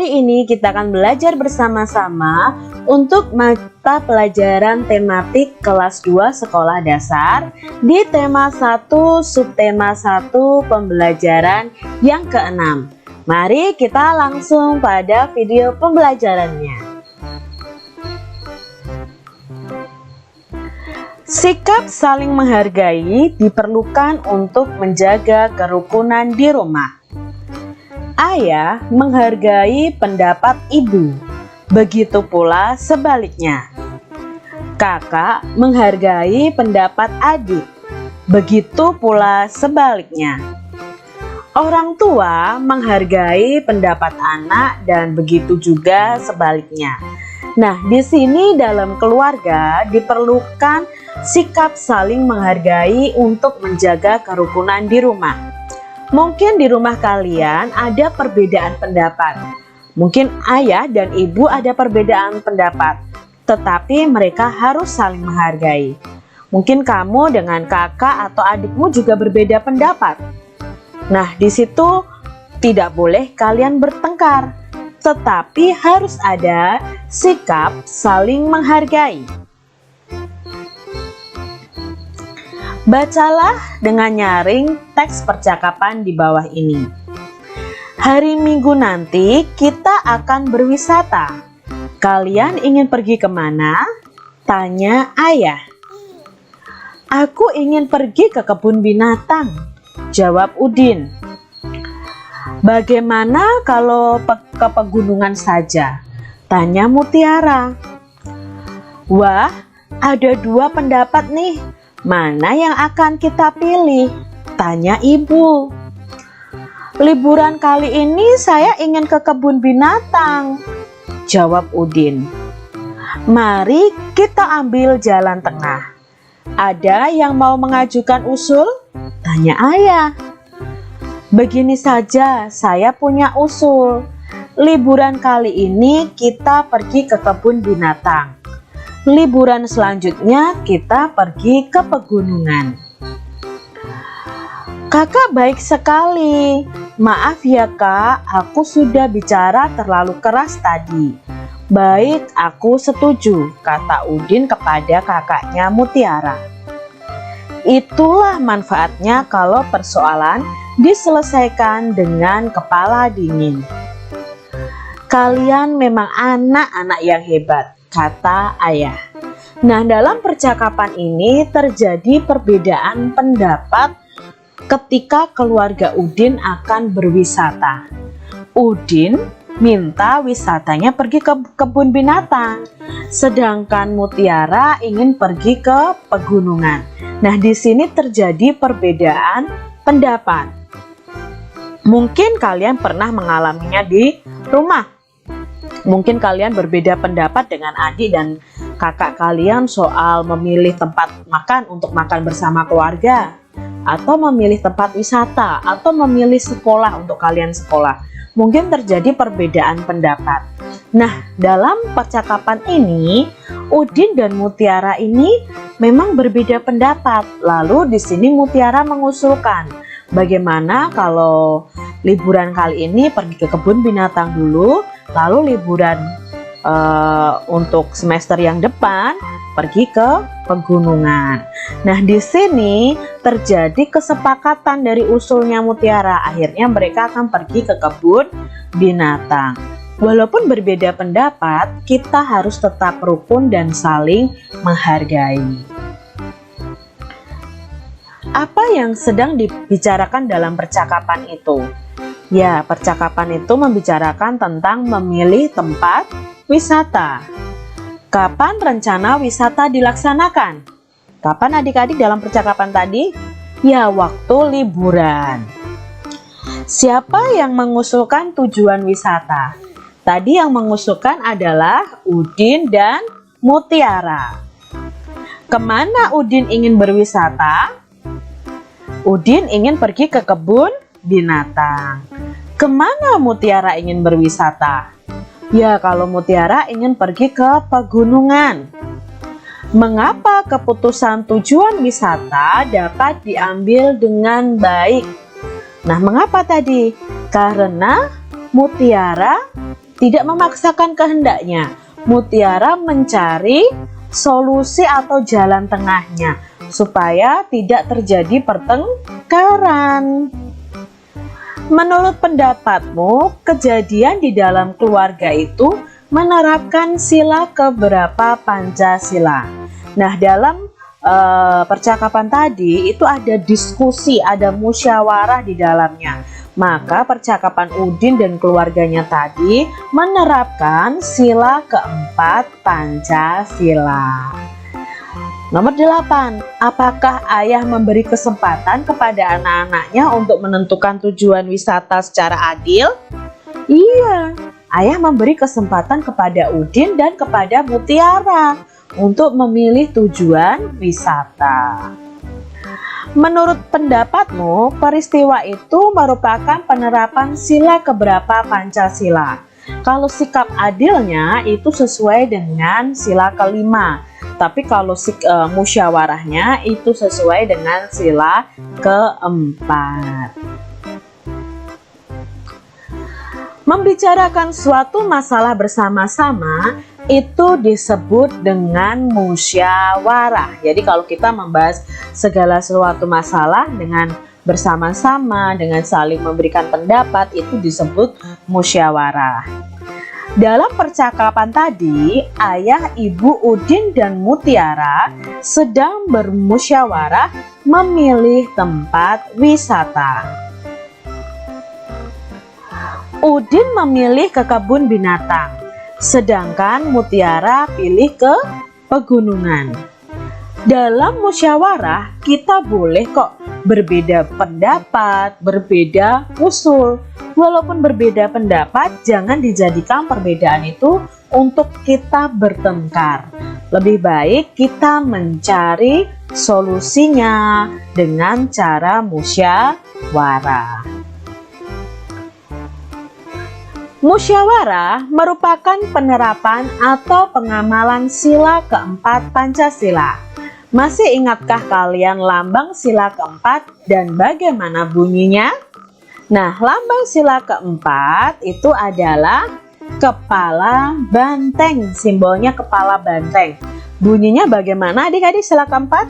Hari ini kita akan belajar bersama-sama untuk mata pelajaran tematik kelas 2 sekolah dasar di tema 1 subtema 1 pembelajaran yang ke-6. Mari kita langsung pada video pembelajarannya. Sikap saling menghargai diperlukan untuk menjaga kerukunan di rumah. Ayah menghargai pendapat ibu, begitu pula sebaliknya. Kakak menghargai pendapat adik, begitu pula sebaliknya. Orang tua menghargai pendapat anak dan begitu juga sebaliknya. Nah, di sini dalam keluarga diperlukan sikap saling menghargai untuk menjaga kerukunan di rumah. Mungkin di rumah kalian ada perbedaan pendapat. Mungkin ayah dan ibu ada perbedaan pendapat, tetapi mereka harus saling menghargai. Mungkin kamu dengan kakak atau adikmu juga berbeda pendapat. Nah, di situ tidak boleh kalian bertengkar, tetapi harus ada sikap saling menghargai. Bacalah dengan nyaring teks percakapan di bawah ini. Hari Minggu nanti kita akan berwisata. Kalian ingin pergi kemana? Tanya ayah. Aku ingin pergi ke kebun binatang, jawab Udin. Bagaimana kalau ke pegunungan saja? Tanya Mutiara. Wah, ada dua pendapat nih. Mana yang akan kita pilih? Tanya ibu. Liburan kali ini saya ingin ke kebun binatang, jawab Udin. Mari kita ambil jalan tengah. Ada yang mau mengajukan usul? Tanya ayah. Begini saja, saya punya usul. Liburan kali ini kita pergi ke kebun binatang. Liburan selanjutnya kita pergi ke pegunungan. Kakak baik sekali. Maaf ya kak, aku sudah bicara terlalu keras tadi. Baik, aku setuju, kata Udin kepada kakaknya Mutiara. Itulah manfaatnya kalau persoalan diselesaikan dengan kepala dingin. Kalian memang anak-anak yang hebat, kata ayah. Nah, dalam percakapan ini terjadi perbedaan pendapat ketika keluarga Udin akan berwisata. Udin minta wisatanya pergi ke kebun binatang, sedangkan Mutiara ingin pergi ke pegunungan. Nah, di sini terjadi perbedaan pendapat. Mungkin kalian pernah mengalaminya di rumah. Mungkin kalian berbeda pendapat dengan adik dan kakak kalian soal memilih tempat makan untuk makan bersama keluarga, atau memilih tempat wisata, atau memilih sekolah untuk kalian sekolah. Mungkin terjadi perbedaan pendapat. Nah, dalam percakapan ini, Udin dan Mutiara ini memang berbeda pendapat. Lalu di sini Mutiara mengusulkan, bagaimana kalau liburan kali ini pergi ke kebun binatang dulu, lalu liburan untuk semester yang depan pergi ke pegunungan. Nah, di sini terjadi kesepakatan dari usulnya Mutiara. Akhirnya mereka akan pergi ke kebun binatang. Walaupun berbeda pendapat, kita harus tetap rukun dan saling menghargai. Apa yang sedang dibicarakan dalam percakapan itu? Ya, percakapan itu membicarakan tentang memilih tempat wisata. Kapan rencana wisata dilaksanakan? Kapan adik-adik dalam percakapan tadi? Ya, waktu liburan. Siapa yang mengusulkan tujuan wisata? Tadi yang mengusulkan adalah Udin dan Mutiara. Kemana Udin ingin berwisata? Udin ingin pergi ke kebun binatang. Kemana Mutiara ingin berwisata? Ya, kalau Mutiara ingin pergi ke pegunungan. Mengapa keputusan tujuan wisata dapat diambil dengan baik? Nah, mengapa tadi? Karena Mutiara tidak memaksakan kehendaknya. Mutiara mencari solusi atau jalan tengahnya supaya tidak terjadi pertengkaran. Menurut pendapatmu, kejadian di dalam keluarga itu menerapkan sila keberapa Pancasila? Nah, dalam percakapan tadi itu ada diskusi, ada musyawarah di dalamnya. Maka percakapan Udin dan keluarganya tadi menerapkan sila keempat Pancasila. Nomor 8, apakah ayah memberi kesempatan kepada anak-anaknya untuk menentukan tujuan wisata secara adil? Iya, ayah memberi kesempatan kepada Udin dan kepada Mutiara untuk memilih tujuan wisata. Menurut pendapatmu, peristiwa itu merupakan penerapan sila keberapa Pancasila? Kalau sikap adilnya itu sesuai dengan sila kelima. Tapi kalau musyawarahnya itu sesuai dengan sila keempat. Membicarakan suatu masalah bersama-sama itu disebut dengan musyawarah. Jadi kalau kita membahas segala sesuatu masalah dengan bersama-sama, dengan saling memberikan pendapat, itu disebut musyawarah. Dalam percakapan tadi, ayah, ibu, Udin, dan Mutiara sedang bermusyawarah memilih tempat wisata. Udin memilih ke kebun binatang, sedangkan Mutiara pilih ke pegunungan. Dalam musyawarah, kita boleh kok berbeda pendapat, berbeda usul. Walaupun berbeda pendapat, jangan dijadikan perbedaan itu untuk kita bertengkar. Lebih baik kita mencari solusinya dengan cara musyawarah. Musyawarah merupakan penerapan atau pengamalan sila keempat Pancasila. Masih ingatkah kalian lambang sila keempat dan bagaimana bunyinya? Nah, lambang sila keempat itu adalah kepala banteng. Simbolnya kepala banteng. Bunyinya bagaimana adik-adik sila keempat?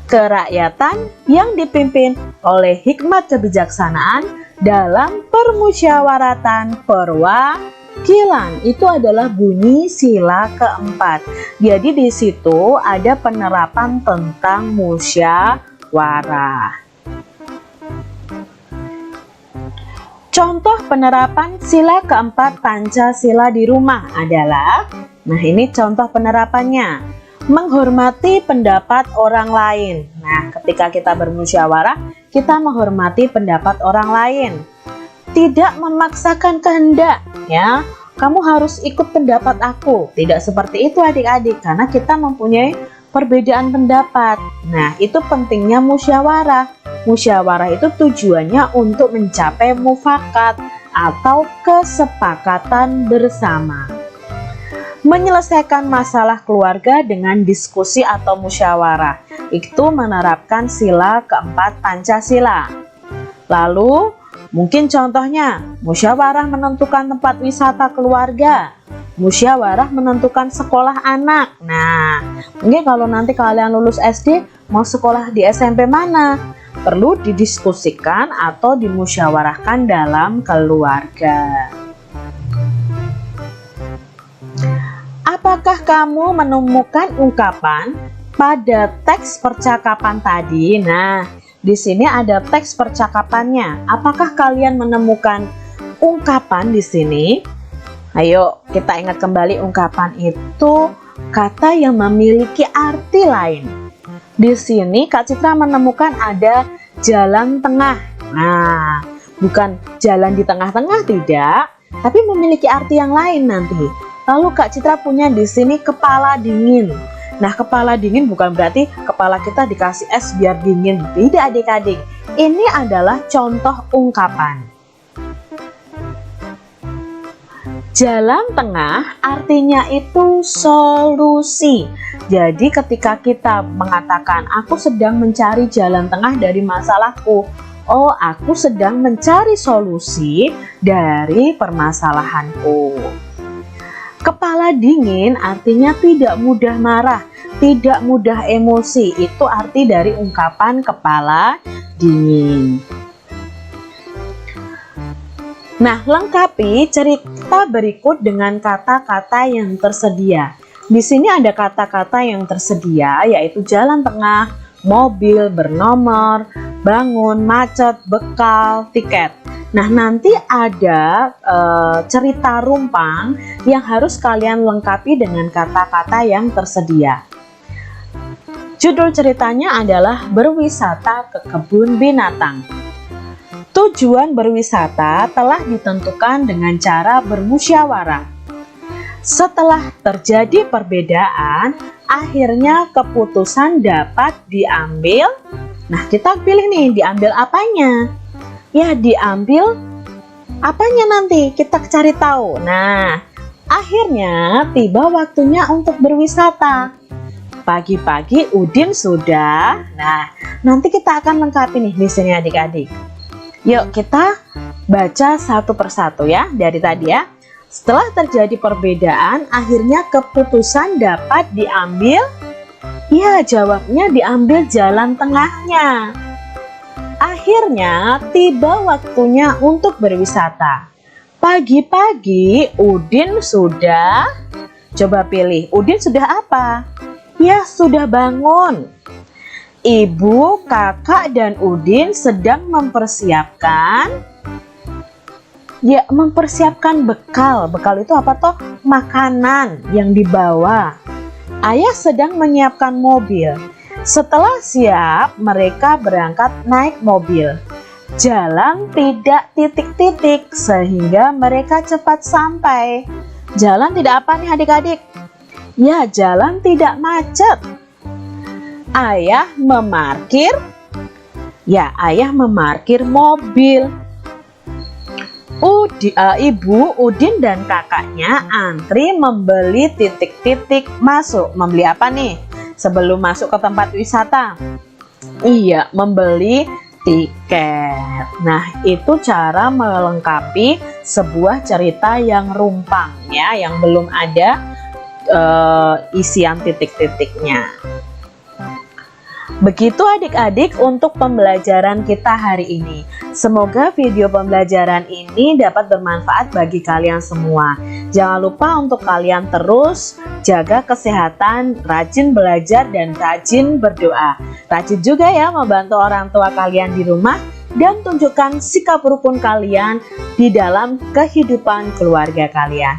Kerakyatan yang dipimpin oleh hikmat kebijaksanaan dalam permusyawaratan perwakilan. Itu adalah bunyi sila keempat. Jadi di situ ada penerapan tentang musyawarah. Contoh penerapan sila keempat Pancasila di rumah adalah, nah ini contoh penerapannya, menghormati pendapat orang lain. Nah, ketika kita bermusyawarah, kita menghormati pendapat orang lain. Tidak memaksakan kehendak, ya. Kamu harus ikut pendapat aku. Tidak seperti itu adik-adik, karena kita mempunyai perbedaan pendapat. Nah, itu pentingnya musyawarah. Musyawarah itu tujuannya untuk mencapai mufakat atau kesepakatan bersama. Menyelesaikan masalah keluarga dengan diskusi atau musyawarah, itu menerapkan sila keempat Pancasila. Lalu, mungkin contohnya, musyawarah menentukan tempat wisata keluarga, musyawarah menentukan sekolah anak. Nah, mungkin kalau nanti kalian lulus SD, mau sekolah di SMP mana? Perlu didiskusikan atau dimusyawarahkan dalam keluarga. Apakah kamu menemukan ungkapan pada teks percakapan tadi? Nah, di sini ada teks percakapannya. Apakah kalian menemukan ungkapan di sini? Ayo, kita ingat kembali, ungkapan itu kata yang memiliki arti lain. Di sini Kak Citra menemukan ada jalan tengah. Nah, bukan jalan di tengah-tengah, tidak, tapi memiliki arti yang lain nanti. Lalu Kak Citra punya di sini kepala dingin. Nah, kepala dingin bukan berarti kepala kita dikasih es biar dingin. Tidak adik-adik, ini adalah contoh ungkapan. Jalan tengah artinya itu solusi. Jadi ketika kita mengatakan aku sedang mencari jalan tengah dari masalahku, oh aku sedang mencari solusi dari permasalahanku. Kepala dingin artinya tidak mudah marah, tidak mudah emosi. Itu arti dari ungkapan kepala dingin. Nah, lengkapi cerita berikut dengan kata-kata yang tersedia. Di sini ada kata-kata yang tersedia, yaitu jalan tengah, mobil, bernomor, bangun, macet, bekal, tiket. Nah, nanti ada cerita rumpang yang harus kalian lengkapi dengan kata-kata yang tersedia. Judul ceritanya adalah berwisata ke kebun binatang. Tujuan berwisata telah ditentukan dengan cara bermusyawarah. Setelah terjadi perbedaan, akhirnya keputusan dapat diambil. Nah, kita pilih nih, diambil apanya? Ya, diambil apanya nanti? Kita cari tahu. Nah, akhirnya tiba waktunya untuk berwisata. Pagi-pagi Udin sudah. Nah, nanti kita akan lengkapi nih di sini adik-adik. Yuk kita baca satu persatu ya dari tadi ya. Setelah terjadi perbedaan, akhirnya keputusan dapat diambil. Ya, jawabnya diambil jalan tengahnya. Akhirnya tiba waktunya untuk berwisata. Pagi-pagi Udin sudah, coba pilih, Udin sudah apa? Ya, sudah bangun. Ibu, kakak, dan Udin sedang mempersiapkan bekal. Bekal itu apa toh? Makanan yang dibawa. Ayah sedang menyiapkan mobil. Setelah siap, mereka berangkat naik mobil. Jalan tidak titik-titik sehingga mereka cepat sampai. Jalan tidak apa nih adik-adik? Ya, jalan tidak macet. Ayah memarkir. Ya, ayah memarkir mobil. Ibu, Udin, dan kakaknya antri membeli titik-titik masuk. Membeli apa nih? Sebelum masuk ke tempat wisata. Iya, membeli tiket. Nah, itu cara melengkapi sebuah cerita yang rumpang ya, yang belum ada isian titik-titiknya. Begitu adik-adik untuk pembelajaran kita hari ini. Semoga video pembelajaran ini dapat bermanfaat bagi kalian semua. Jangan lupa untuk kalian terus jaga kesehatan, rajin belajar, dan rajin berdoa. Rajin juga ya membantu orang tua kalian di rumah dan tunjukkan sikap rukun kalian di dalam kehidupan keluarga kalian.